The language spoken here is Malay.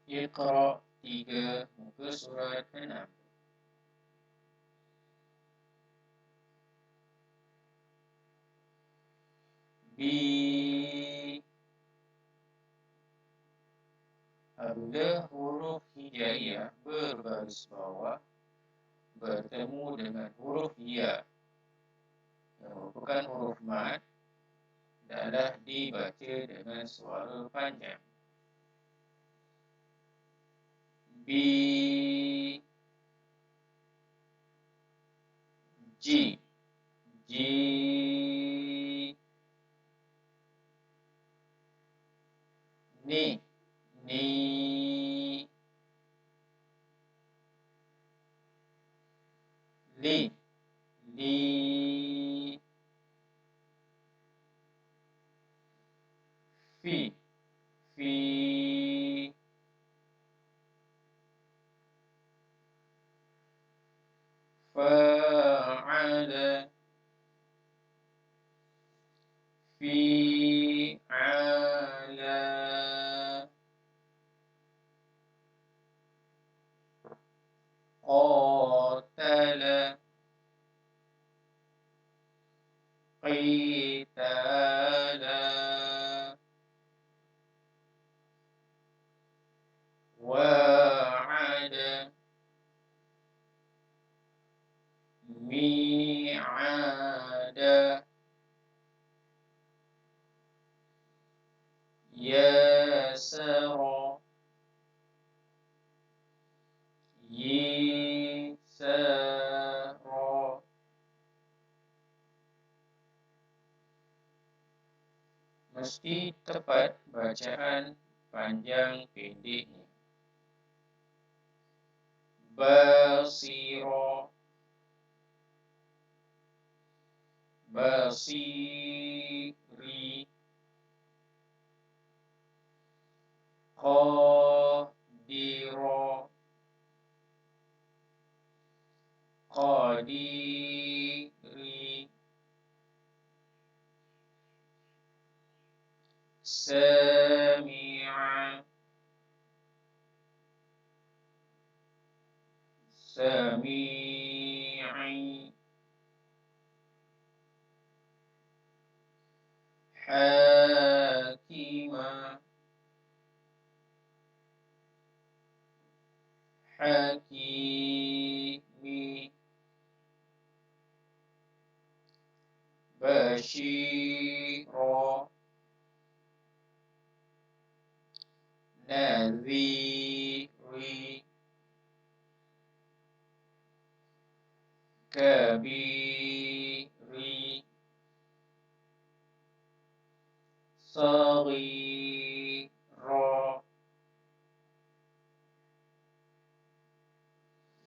Iqra 3 muka surat 6. Bi apabila huruf hijaiyah berbaris bawah bertemu dengan huruf ya yang merupakan huruf mad, adalah dibaca dengan suara panjang. Bi, ji, ji, ni, ni, li, li, fi, fi, fa'ala, fi'ala, qatala, qitala, wa'ada, mi'ada, yasara, yisara. Mesti tepat bacaan panjang pendeknya. Basira, basiri, qadira, qadiri, sami'a, sami'i, hakima, hakimi, bashira, nadhiri, kabiri, saghiri,